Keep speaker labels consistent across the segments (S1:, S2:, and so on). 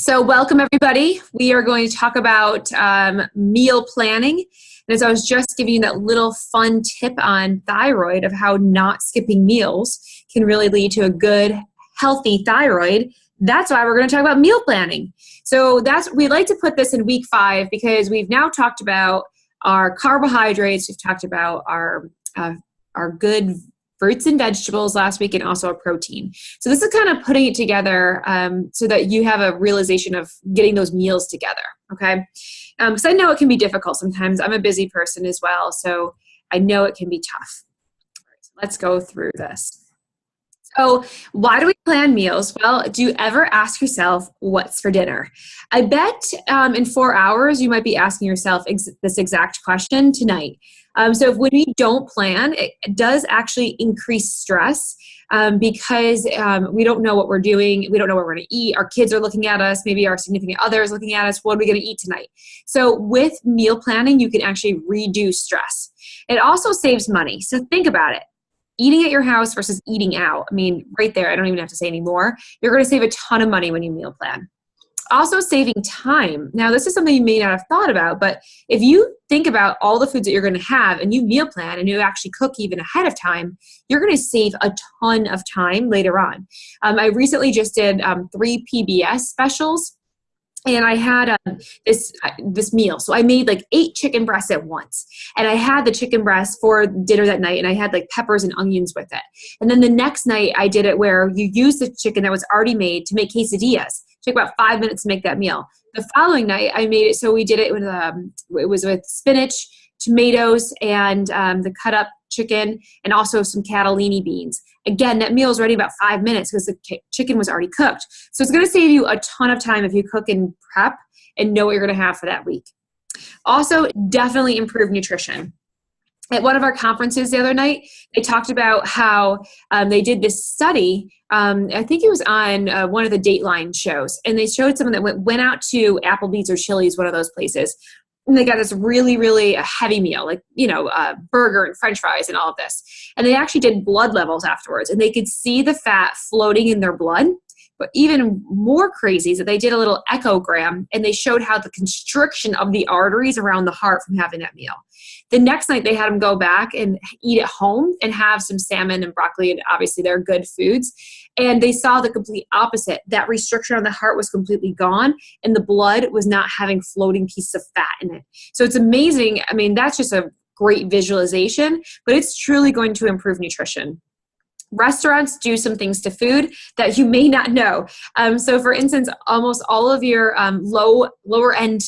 S1: So welcome everybody. We are going to talk about meal planning. And as I was just giving you that little fun tip on thyroid of how not skipping meals can really lead to a good, healthy thyroid, that's why we're going to talk about meal planning. So we like to put this in week 5 because we've now talked about our carbohydrates. We've talked about our good fruits and vegetables last week, and also a protein. So this is kind of putting it together so that you have a realization of getting those meals together, okay? Because I know it can be difficult sometimes. I'm a busy person as well, so I know it can be tough. So let's go through this. So why do we plan meals? Well, do you ever ask yourself, what's for dinner? I bet in 4 hours, you might be asking yourself this exact question tonight. So when we don't plan, it does actually increase stress because we don't know what we're doing. We don't know what we're going to eat. Our kids are looking at us. Maybe our significant other is looking at us. What are we going to eat tonight? So with meal planning, you can actually reduce stress. It also saves money. So think about it. Eating at your house versus eating out. I mean, right there, I don't even have to say anymore. You're going to save a ton of money when you meal plan. Also saving time. Now, this is something you may not have thought about, but if you think about all the foods that you're going to have and you meal plan and you actually cook even ahead of time, you're going to save a ton of time later on. I recently just did 3 PBS specials. And I had this meal. So I made like 8 chicken breasts at once. And I had the chicken breast for dinner that night. And I had like peppers and onions with it. And then the next night I did it where you use the chicken that was already made to make quesadillas. It took about 5 minutes to make that meal. The following night I made it. So we did it with, it was with spinach, tomatoes, and the cut up chicken, and also some catalini beans. Again, that meal is ready about 5 minutes because the chicken was already cooked. So it's going to save you a ton of time if you cook and prep and know what you're going to have for that week. Also, definitely improve nutrition. At one of our conferences the other night, they talked about how they did this study. I think it was on one of the Dateline shows, and they showed someone that went out to Applebee's or Chili's, one of those places, and they got this really, really heavy meal, like, burger and french fries and all of this. And they actually did blood levels afterwards, and they could see the fat floating in their blood. But even more crazy is that they did a little echogram, and they showed how the constriction of the arteries around the heart from having that meal. The next night, they had them go back and eat at home and have some salmon and broccoli, and obviously they're good foods. And they saw the complete opposite. That restriction on the heart was completely gone, and the blood was not having floating pieces of fat in it. So it's amazing. I mean, that's just a great visualization, but it's truly going to improve nutrition. Restaurants do some things to food that you may not know. So for instance, almost all of your lower end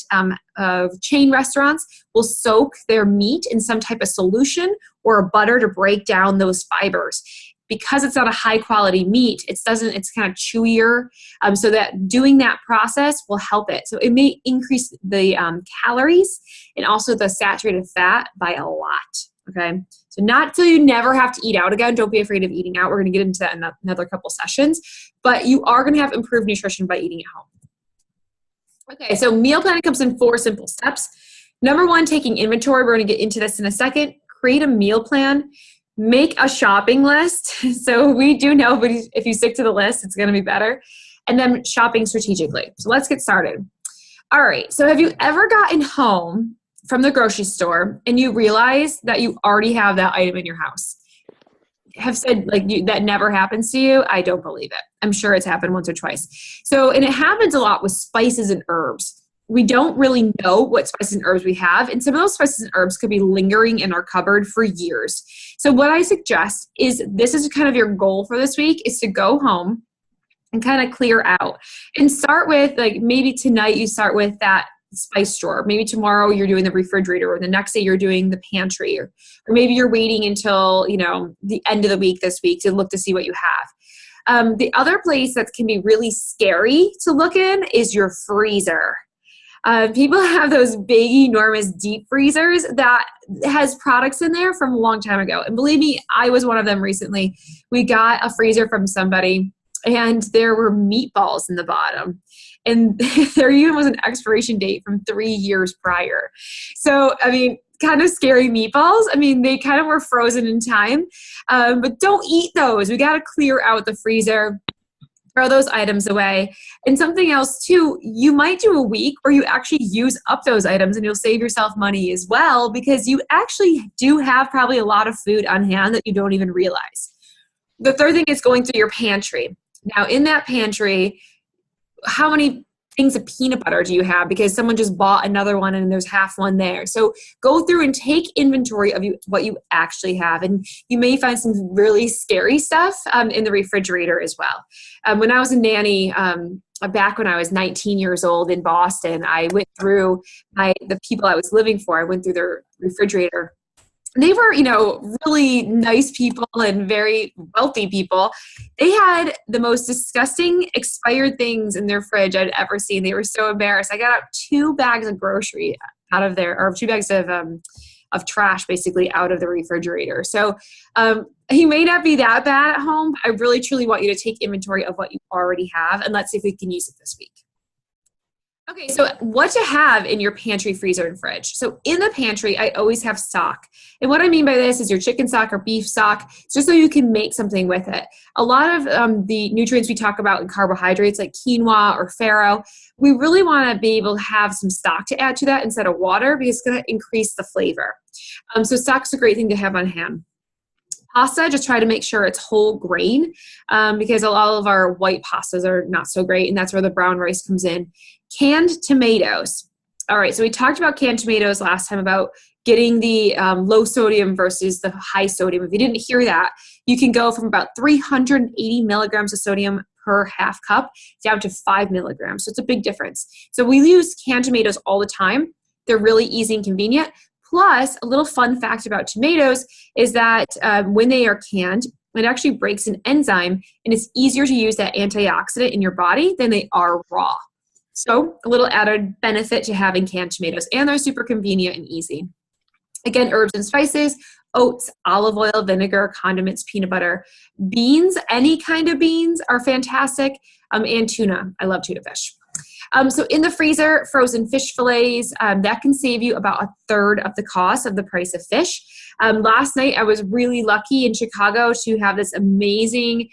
S1: chain restaurants will soak their meat in some type of solution or a butter to break down those fibers. Because it's not a high quality meat, it's kind of chewier. So that doing that process will help it. So it may increase the calories and also the saturated fat by a lot. Okay. So not till you never have to eat out again. Don't be afraid of eating out. We're going to get into that in another couple sessions, but you are going to have improved nutrition by eating at home. Okay. So meal planning comes in 4 simple steps. Number 1, taking inventory. We're going to get into this in a second. Create a meal plan. Make a shopping list. So we do know, but if you stick to the list, it's going to be better. And then shopping strategically. So let's get started. All right. So have you ever gotten home from the grocery store and you realize that you already have that item in your house? Have said that never happens to you? I don't believe it. I'm sure it's happened once or twice. So, and it happens a lot with spices and herbs. We don't really know what spices and herbs we have. And some of those spices and herbs could be lingering in our cupboard for years. So what I suggest is, this is kind of your goal for this week, is to go home and kind of clear out and start with, maybe tonight you start with that spice drawer. Maybe tomorrow you're doing the refrigerator, or the next day you're doing the pantry, or maybe you're waiting until, the end of the week this week to look to see what you have. The other place that can be really scary to look in is your freezer. People have those big, enormous deep freezers that has products in there from a long time ago. And believe me, I was one of them recently. We got a freezer from somebody, and there were meatballs in the bottom. And there even was an expiration date from 3 years prior. So, I mean, kind of scary meatballs. I mean, they kind of were frozen in time, but don't eat those. We got to clear out the freezer. throw those items away. And something else too, you might do a week where you actually use up those items and you'll save yourself money as well, because you actually do have probably a lot of food on hand that you don't even realize. The third thing is going through your pantry. Now in that pantry, how many things of peanut butter do you have because someone just bought another one and there's half one there? So go through and take inventory of what you actually have. And you may find some really scary stuff in the refrigerator as well. When I was a nanny, back when I was 19 years old in Boston, I went through the people I was living for. I went through their refrigerator. They were, really nice people and very wealthy people. They had the most disgusting expired things in their fridge I'd ever seen. They were so embarrassed. I got out 2 bags of grocery out of there, or 2 bags of trash basically out of the refrigerator. So he may not be that bad at home. But I really, truly want you to take inventory of what you already have, and let's see if we can use it this week. Okay, so what to have in your pantry, freezer, and fridge. So in the pantry, I always have stock. And what I mean by this is your chicken stock or beef stock, just so you can make something with it. A lot of the nutrients we talk about in carbohydrates like quinoa or farro, we really want to be able to have some stock to add to that instead of water, because it's going to increase the flavor. So stock's a great thing to have on hand. Pasta, just try to make sure it's whole grain because a lot of our white pastas are not so great, and that's where the brown rice comes in. Canned tomatoes. All right, so we talked about canned tomatoes last time about getting the low sodium versus the high sodium. If you didn't hear that, you can go from about 380 milligrams of sodium per half cup down to 5 milligrams. So it's a big difference. So we use canned tomatoes all the time. They're really easy and convenient. Plus, a little fun fact about tomatoes is that when they are canned, it actually breaks an enzyme, and it's easier to use that antioxidant in your body than they are raw. So a little added benefit to having canned tomatoes, and they're super convenient and easy. Again, herbs and spices, oats, olive oil, vinegar, condiments, peanut butter. Beans, any kind of beans are fantastic, and tuna. I love tuna fish. So in the freezer, frozen fish fillets, that can save you about 1/3 of the cost of the price of fish. Last night, I was really lucky in Chicago to have this amazing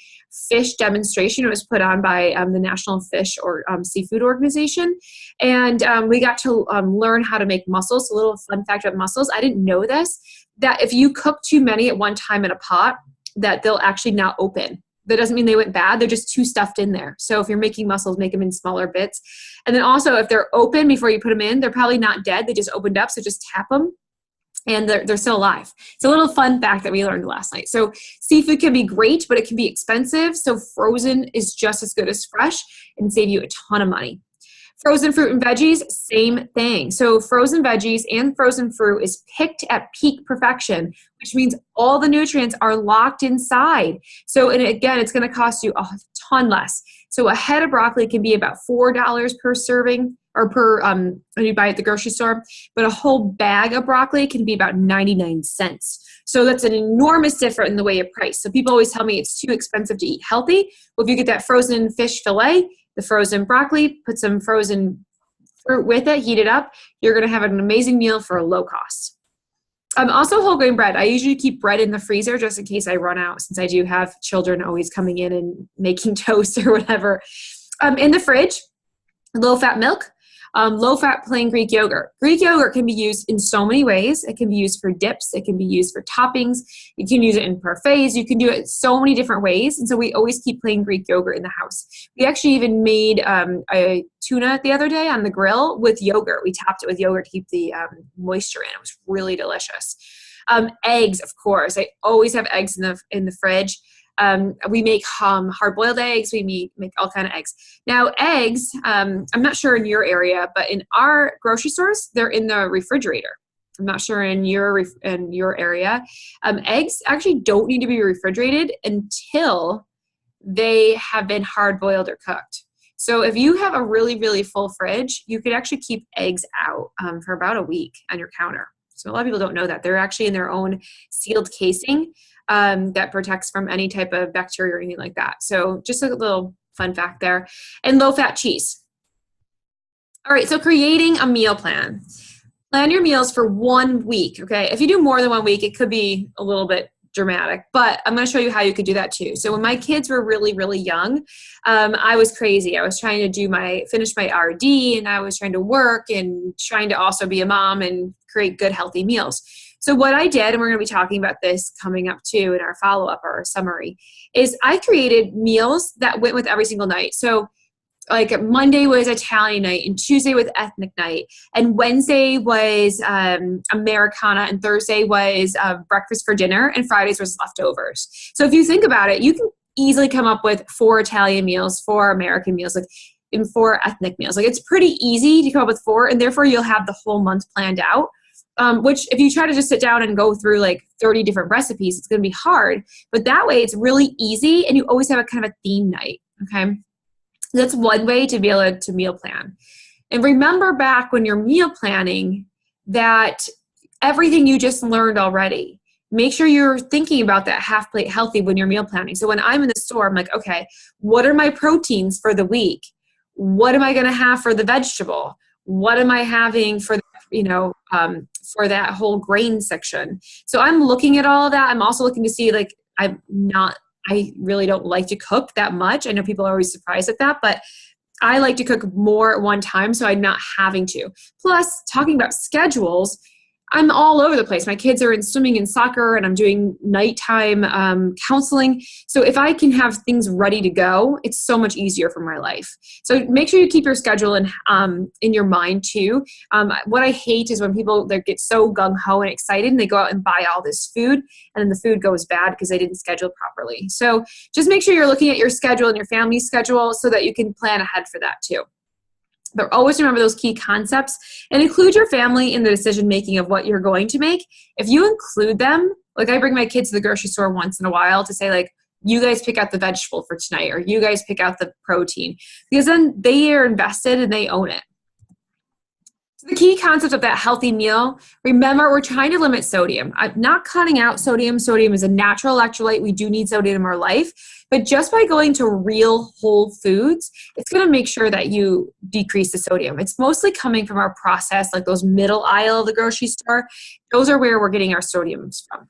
S1: fish demonstration. It was put on by the National Fish or Seafood Organization. And we got to learn how to make mussels. A little fun fact about mussels. I didn't know this, that if you cook too many at one time in a pot, that they'll actually not open. That doesn't mean they went bad. They're just too stuffed in there. So if you're making mussels, make them in smaller bits. And then also, if they're open before you put them in, they're probably not dead. They just opened up. So just tap them and they're still alive. It's a little fun fact that we learned last night. So seafood can be great, but it can be expensive. So frozen is just as good as fresh and save you a ton of money. Frozen fruit and veggies, same thing. So frozen veggies and frozen fruit is picked at peak perfection, which means all the nutrients are locked inside. So, and again, it's going to cost you a ton less. So a head of broccoli can be about $4 per serving, or per when you buy at the grocery store, but a whole bag of broccoli can be about 99 cents. So that's an enormous difference in the way of price. So people always tell me it's too expensive to eat healthy. Well, if you get that frozen fish fillet, the frozen broccoli, put some frozen fruit with it, heat it up, you're going to have an amazing meal for a low cost. Also whole grain bread. I usually keep bread in the freezer just in case I run out, since I do have children always coming in and making toast or whatever. In the fridge, low-fat milk, low-fat plain Greek yogurt. Greek yogurt can be used in so many ways. It can be used for dips. It can be used for toppings. You can use it in parfaits. You can do it so many different ways. And so we always keep plain Greek yogurt in the house. We actually even made a tuna the other day on the grill with yogurt. We topped it with yogurt to keep the moisture in. It was really delicious. Eggs, of course. I always have eggs in the fridge. We make hard-boiled eggs. We make all kind of eggs. Now, eggs, I'm not sure in your area, but in our grocery stores, they're in the refrigerator. I'm not sure in your area. Eggs actually don't need to be refrigerated until they have been hard-boiled or cooked. So if you have a really, really full fridge, you could actually keep eggs out for about a week on your counter. So a lot of people don't know that. They're actually in their own sealed casing that protects from any type of bacteria or anything like that. So just a little fun fact there. And low-fat cheese. All right, so creating a meal plan. Plan your meals for 1 week, okay? If you do more than 1 week, it could be a little bit dramatic, but I'm going to show you how you could do that too. So when my kids were really, really young, I was crazy. I was trying to finish my RD, and I was trying to work and trying to also be a mom and create good, healthy meals. So what I did, and we're going to be talking about this coming up too in our follow-up or our summary, is I created meals that went with every single night. So like Monday was Italian night, and Tuesday was ethnic night, and Wednesday was Americana, and Thursday was breakfast for dinner, and Fridays was leftovers. So if you think about it, you can easily come up with 4 Italian meals, 4 American meals, like and 4 ethnic meals. Like it's pretty easy to come up with 4, and therefore you'll have the whole month planned out. Which if you try to just sit down and go through like 30 different recipes, it's going to be hard. But that way it's really easy, and you always have a kind of a theme night. Okay. That's one way to be able to meal plan. And remember back when you're meal planning that everything you just learned already, make sure you're thinking about that half plate healthy when you're meal planning. So when I'm in the store, I'm like, okay, what are my proteins for the week? What am I going to have for the vegetable? What am I having for, for that whole grain section? So I'm looking at all of that. I'm also looking to see, like, I really don't like to cook that much. I know people are always surprised at that, but I like to cook more at one time so I'm not having to. Plus, talking about schedules, I'm all over the place. My kids are in swimming and soccer, and I'm doing nighttime counseling. So if I can have things ready to go, it's so much easier for my life. So make sure you keep your schedule in your mind too. What I hate is when people get so gung-ho and excited, and they go out and buy all this food, and then the food goes bad because they didn't schedule properly. So just make sure you're looking at your schedule and your family's schedule so that you can plan ahead for that too. But always remember those key concepts, and include your family in the decision-making of what you're going to make. If you include them, like I bring my kids to the grocery store once in a while to say, like, you guys pick out the vegetable for tonight, or you guys pick out the protein, because then they are invested and they own it. So the key concept of that healthy meal, remember, we're trying to limit sodium. I'm not cutting out sodium. Sodium is a natural electrolyte. We do need sodium in our life. But just by going to real whole foods, it's going to make sure that you decrease the sodium. It's mostly coming from our processed, like those middle aisle of the grocery store. Those are where we're getting our sodiums from.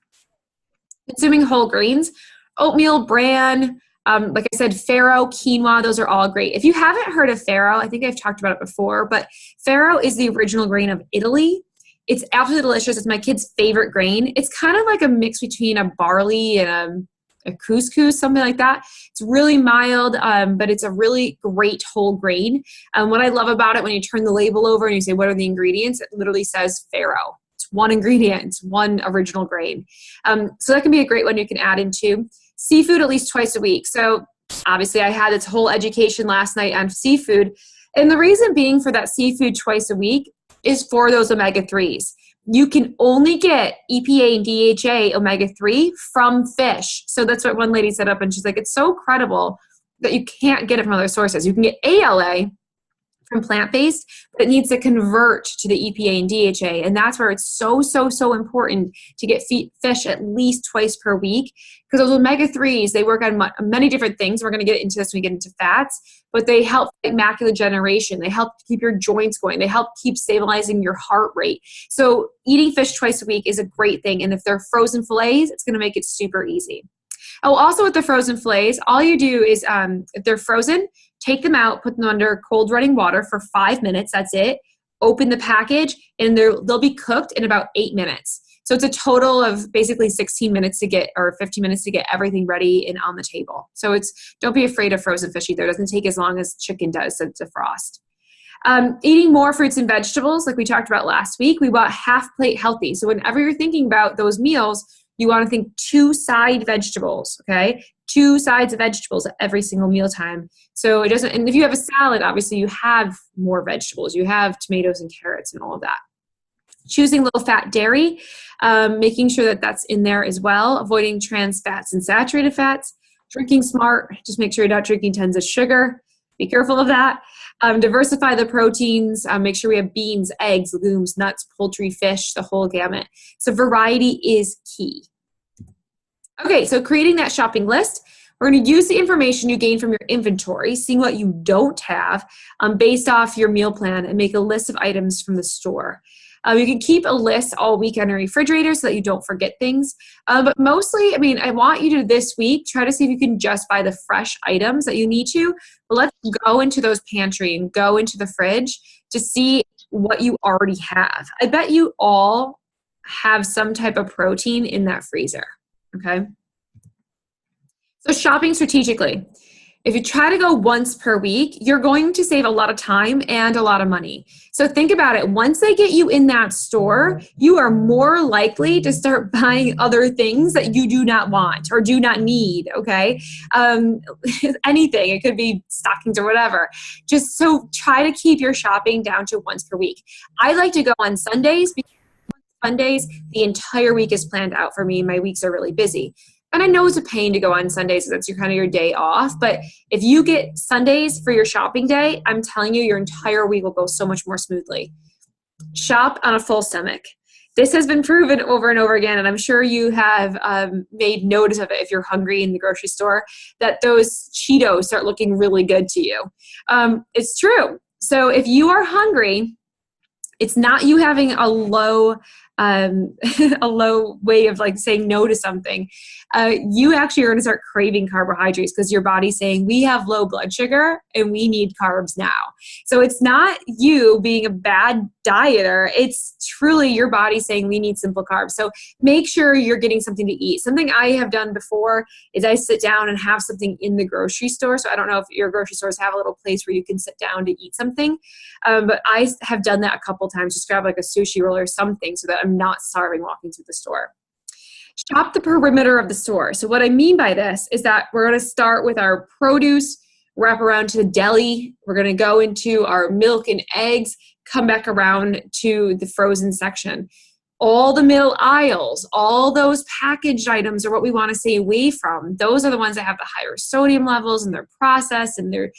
S1: Consuming whole grains, oatmeal, bran, like I said, farro, quinoa, those are all great. If you haven't heard of farro, I think I've talked about it before, but farro is the original grain of Italy. It's absolutely delicious. It's my kid's favorite grain. It's kind of like a mix between a barley and a couscous, something like that. It's really mild, but it's a really great whole grain. What I love about it, when you turn the label over and you say, what are the ingredients? It literally says farro. It's one ingredient. It's one original grain. So that can be a great one you can add into. Seafood at least twice a week. So obviously I had this whole education last night on seafood. And the reason being for that seafood twice a week is for those omega-3s. You can only get EPA and DHA omega-3 from fish. So that's what one lady set up, and she's like, it's so credible that you can't get it from other sources. You can get ALA from plant-based, but it needs to convert to the EPA and DHA. And that's where it's so, so, so important to get fish at least twice per week, because those omega-3s, they work on many different things. We're going to get into this when we get into fats, but they help fight macular degeneration. They help keep your joints going. They help keep stabilizing your heart rate. So eating fish twice a week is a great thing. And if they're frozen fillets, it's going to make it super easy. Oh, also with the frozen fillets, all you do is, if they're frozen, take them out, put them under cold running water for 5 minutes. That's it. Open the package, and they'll be cooked in about 8 minutes. So it's a total of basically 16 minutes to get, or 15 minutes to get everything ready and on the table. So don't be afraid of frozen fish either. It doesn't take as long as chicken does to defrost. Eating more fruits and vegetables, like we talked about last week, we want half plate healthy. So whenever you're thinking about those meals, you want to think 2 side vegetables, okay? 2 sides of vegetables at every single mealtime. So it doesn't, and if you have a salad, obviously you have more vegetables. You have tomatoes and carrots and all of that. Choosing low fat dairy, making sure that that's in there as well. Avoiding trans fats and saturated fats. Drinking smart, just make sure you're not drinking tons of sugar. Be careful of that. Diversify the proteins. Make sure we have beans, eggs, legumes, nuts, poultry, fish, the whole gamut. So variety is key. Okay, so creating that shopping list. We're going to use the information you gain from your inventory, seeing what you don't have based off your meal plan, and make a list of items from the store. You can keep a list all week on your refrigerator so that you don't forget things. But mostly, I mean, I want you to this week try to see if you can just buy the fresh items that you need to. But let's go into those pantry and go into the fridge to see what you already have. I bet you all have some type of protein in that freezer. Okay. So shopping strategically. If you try to go once per week, you're going to save a lot of time and a lot of money. So think about it. Once they get you in that store, you are more likely to start buying other things that you do not want or do not need, okay? Anything. It could be stockings or whatever. Just so try to keep your shopping down to once per week. I like to go on Sundays because Sundays, the entire week is planned out for me. My weeks are really busy. And I know it's a pain to go on Sundays, so that's your kind of your day off. But if you get Sundays for your shopping day, I'm telling you, your entire week will go so much more smoothly. Shop on a full stomach. This has been proven over and over again, and I'm sure you have made notice of it if you're hungry in the grocery store, that those Cheetos start looking really good to you. It's true. So if you are hungry, it's not you having a low a low way of like saying no to something. You actually are going to start craving carbohydrates because your body's saying we have low blood sugar and we need carbs now. So it's not you being a bad dieter. It's truly your body saying we need simple carbs. So make sure you're getting something to eat. Something I have done before is I sit down and have something in the grocery store. So I don't know if your grocery stores have a little place where you can sit down to eat something. But I have done that a couple times, just grab like a sushi roll or something so that I'm not starving walking through the store. Shop the perimeter of the store. So what I mean by this is that we're going to start with our produce, wrap around to the deli. We're going to go into our milk and eggs, come back around to the frozen section. All the middle aisles, all those packaged items are what we want to stay away from. Those are the ones that have the higher sodium levels and they're processed and they're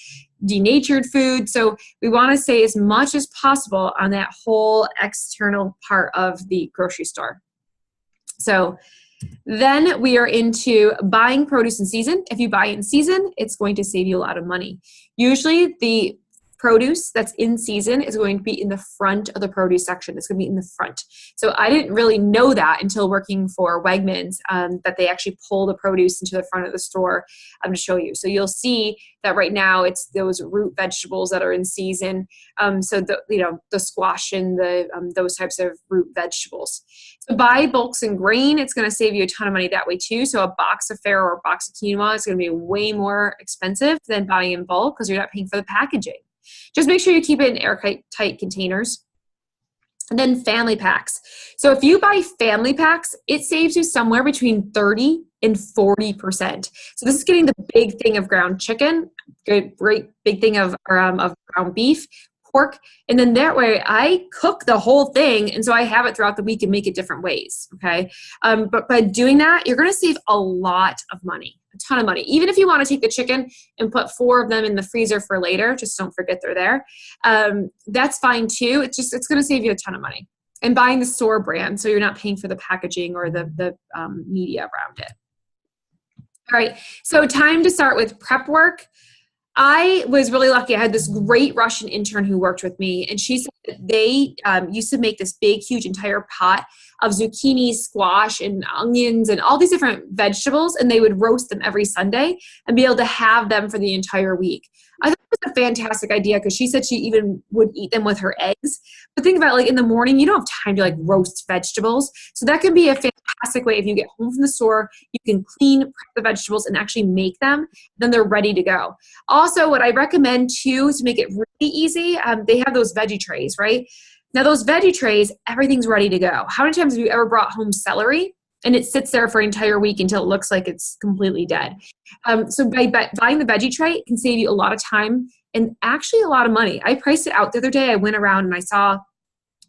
S1: denatured food. So we want to stay as much as possible on that whole external part of the grocery store. So then we are into buying produce in season. If you buy it in season, it's going to save you a lot of money. Usually the produce that's in season is going to be in the front of the produce section. It's going to be in the front. So I didn't really know that until working for Wegmans, that they actually pull the produce into the front of the store. I'm going to show you. So you'll see that right now it's those root vegetables that are in season. So the squash and those types of root vegetables. So buy bulks and grain. It's going to save you a ton of money that way too. So a box of farro or a box of quinoa is going to be way more expensive than buying in bulk because you're not paying for the packaging. Just make sure you keep it in airtight containers. And then family packs. So if you buy family packs, it saves you somewhere between 30 and 40%. So this is getting the big thing of ground chicken, great big thing of ground beef, pork, and then that way I cook the whole thing, and so I have it throughout the week and make it different ways, okay? But by doing that, you're going to save a lot of money, a ton of money. Even if you want to take the chicken and put 4 of them in the freezer for later, just don't forget they're there. That's fine too. It's going to save you a ton of money. And buying the store brand, so you're not paying for the packaging or the media around it. All right, so time to start with prep work. I was really lucky. I had this great Russian intern who worked with me, and she said that they used to make this big, huge entire pot of zucchini, squash, and onions, and all these different vegetables, and they would roast them every Sunday and be able to have them for the entire week. I thought it was a fantastic idea because she said she even would eat them with her eggs. But think about it, like in the morning, you don't have time to like roast vegetables. So that can be a fantastic way. If you get home from the store, you can prep the vegetables and actually make them. Then they're ready to go. Also, what I recommend too to make it really easy, they have those veggie trays, right? Now those veggie trays, everything's ready to go. How many times have you ever brought home celery and it sits there for an entire week until it looks like it's completely dead? So by buying the veggie tray, it can save you a lot of time and actually a lot of money. I priced it out the other day. I went around and I saw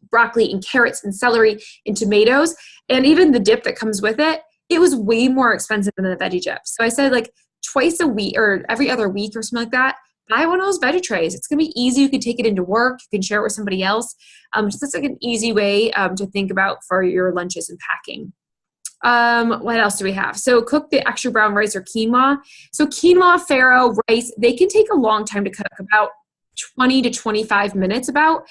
S1: broccoli and carrots and celery and tomatoes, and even the dip that comes with it, it was way more expensive than the veggie chips. So I said like twice a week or every other week or something like that, buy one of those veggie trays. It's going to be easy. You can take it into work. You can share it with somebody else. So that's like an easy way to think about for your lunches and packing. What else do we have? So cook the extra brown rice or quinoa. So quinoa, farro, rice, they can take a long time to cook, about 20 to 25 minutes about.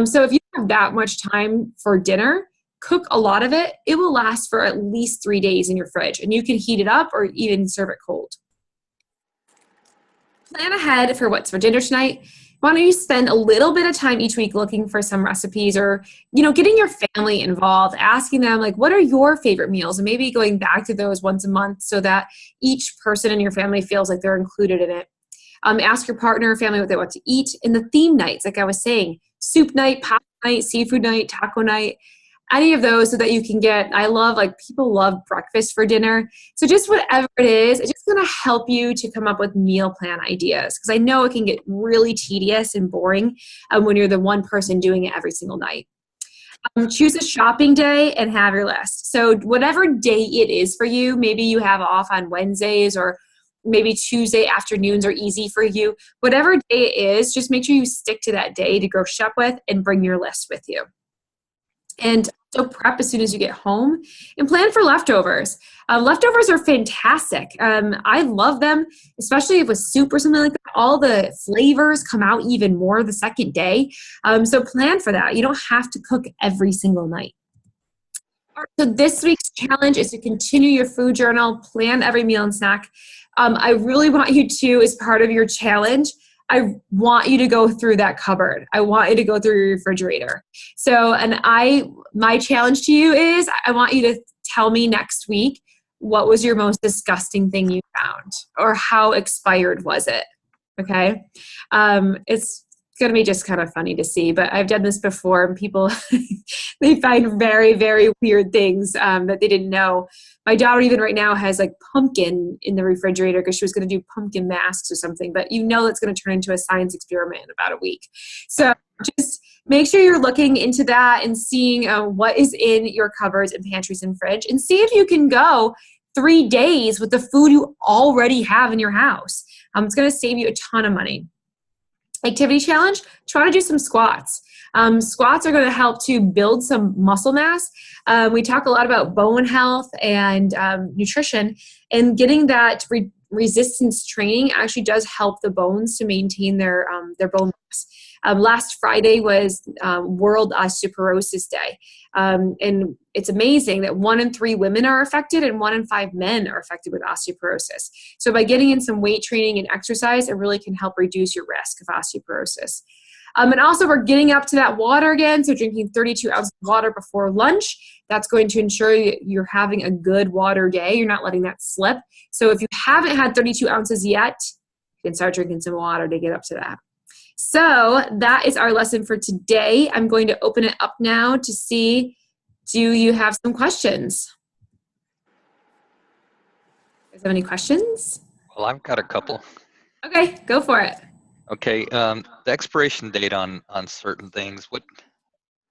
S1: So if you have that much time for dinner, cook a lot of it. It will last for at least 3 days in your fridge, and you can heat it up or even serve it cold. Plan ahead for what's for dinner tonight. Why don't you spend a little bit of time each week looking for some recipes, or, getting your family involved, asking them, like, what are your favorite meals? And maybe going back to those once a month so that each person in your family feels like they're included in it. Ask your partner or family what they want to eat. In the theme nights, like I was saying, soup night, pasta night, seafood night, taco night, any of those, so that you can get, people love breakfast for dinner. So just whatever it is, it's just going to help you to come up with meal plan ideas. Because I know it can get really tedious and boring when you're the one person doing it every single night. Choose a shopping day and have your list. So whatever day it is for you, maybe you have off on Wednesdays, or maybe Tuesday afternoons are easy for you. Whatever day it is, just make sure you stick to that day to go shop with and bring your list with you. And also prep as soon as you get home, and plan for leftovers. Leftovers are fantastic. I love them, especially with soup or something like that. All the flavors come out even more the second day. So plan for that. You don't have to cook every single night. All right, so this week's challenge is to continue your food journal, plan every meal and snack. I really want you to, as part of your challenge, I want you to go through that cupboard. I want you to go through your refrigerator. So, my challenge to you is, I want you to tell me next week, what was your most disgusting thing you found, or how expired was it? Okay. It's going to be just kind of funny to see, but I've done this before, and people, they find very, very weird things that they didn't know. My daughter even right now has like pumpkin in the refrigerator because she was going to do pumpkin masks or something, but it's going to turn into a science experiment in about a week. So just make sure you're looking into that and seeing what is in your cupboards and pantries and fridge, and see if you can go 3 days with the food you already have in your house. It's going to save you a ton of money. Activity challenge, try to do some squats. Squats are going to help to build some muscle mass. We talk a lot about bone health and nutrition, and getting that resistance training actually does help the bones to maintain their bone mass. Last Friday was World Osteoporosis Day, and it's amazing that 1 in 3 women are affected and 1 in 5 men are affected with osteoporosis. So by getting in some weight training and exercise, it really can help reduce your risk of osteoporosis. And also, we're getting up to that water again, so drinking 32 ounces of water before lunch. That's going to ensure you're having a good water day. You're not letting that slip. So if you haven't had 32 ounces yet, you can start drinking some water to get up to that. So that is our lesson for today. I'm going to open it up now to see, do you have some questions? Do you have any questions?
S2: Well, I've got a couple.
S1: Okay, go for it.
S2: Okay, the expiration date on certain things,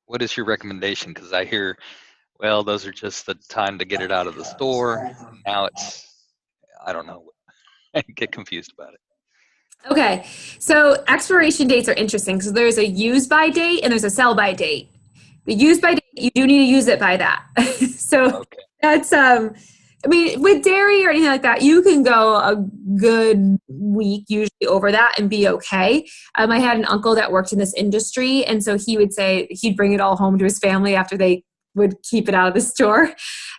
S2: what is your recommendation? Because I hear, well, those are just the time to get it out of the store. Now I don't know. I get confused about it.
S1: Okay, so expiration dates are interesting. So there's a use by date and there's a sell by date. The use by date, you do need to use it by that. So
S2: Okay.
S1: that's with dairy or anything like that, you can go a good week usually over that and be okay. I had an uncle that worked in this industry, and so he would say he'd bring it all home to his family after they would keep it out of the store.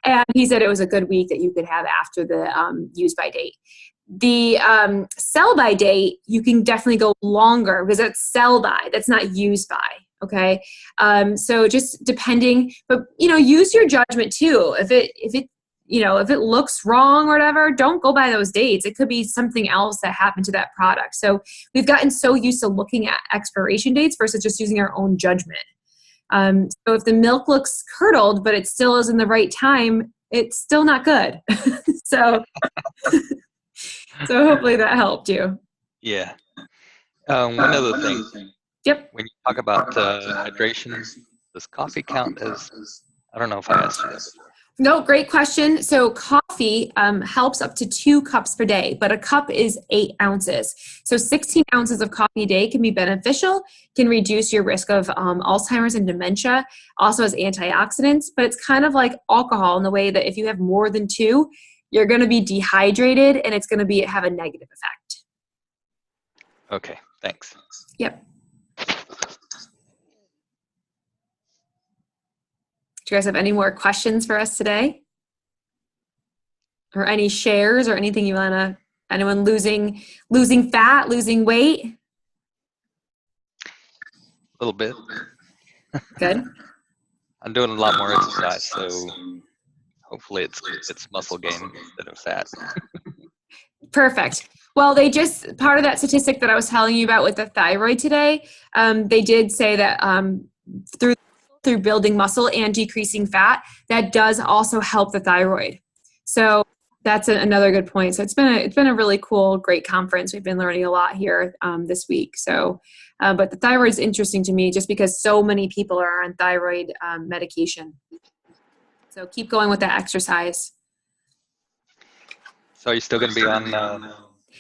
S1: And he said it was a good week that you could have after the use by date. The sell by date, you can definitely go longer because that's sell by, that's not use by. Okay. So just depending, but use your judgment too. If it looks wrong or whatever, don't go by those dates. It could be something else that happened to that product. So we've gotten so used to looking at expiration dates versus just using our own judgment. So if the milk looks curdled, but it still is in the right time, it's still not good. So hopefully that helped you.
S2: Yeah. One other thing.
S1: Yep.
S2: When you talk about hydration, does coffee count as, I don't know if I asked you that before.
S1: No, great question. So coffee helps up to 2 cups per day, but a cup is 8 ounces. So 16 ounces of coffee a day can be beneficial, can reduce your risk of Alzheimer's and dementia, also has antioxidants, but it's kind of like alcohol in the way that if you have more than 2, you're going to be dehydrated and it's going to have a negative effect.
S2: Okay, Thanks.
S1: Yep. Do you guys have any more questions for us today? Or any shares or anything you wanna, anyone losing fat, losing weight?
S2: A little bit.
S1: Good.
S2: I'm doing a lot more exercise, so hopefully it's muscle gain instead of fat.
S1: Perfect. Well, they just, part of that statistic that I was telling you about with the thyroid today, they did say that through building muscle and decreasing fat, that does also help the thyroid. So that's another good point. So it's been a really cool, great conference. We've been learning a lot here this week. So, but the thyroid is interesting to me just because so many people are on thyroid medication. So keep going with that exercise.
S2: So are you still going to be on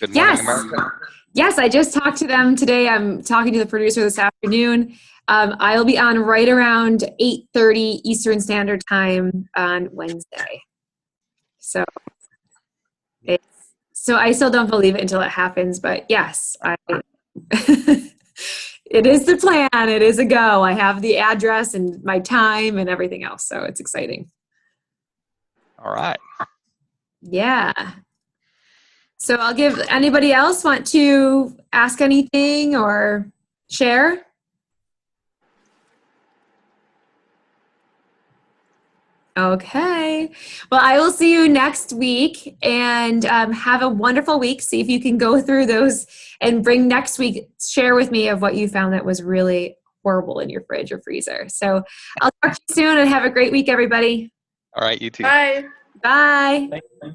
S2: Good Morning
S1: Yes.
S2: America?
S1: Yes, I just talked to them today. I'm talking to the producer this afternoon. I'll be on right around 8:30 Eastern Standard Time on Wednesday. So I still don't believe it until it happens, but yes, it is the plan. It is a go. I have the address and my time and everything else, so it's exciting.
S2: All right.
S1: Yeah. So I'll give, anybody else want to ask anything or share? Okay. Well, I will see you next week, and have a wonderful week. See if you can go through those and bring next week, share with me of what you found that was really horrible in your fridge or freezer. So I'll talk to you soon, and have a great week, everybody.
S2: All right, you too.
S3: Bye.
S1: Bye.
S2: Thank you.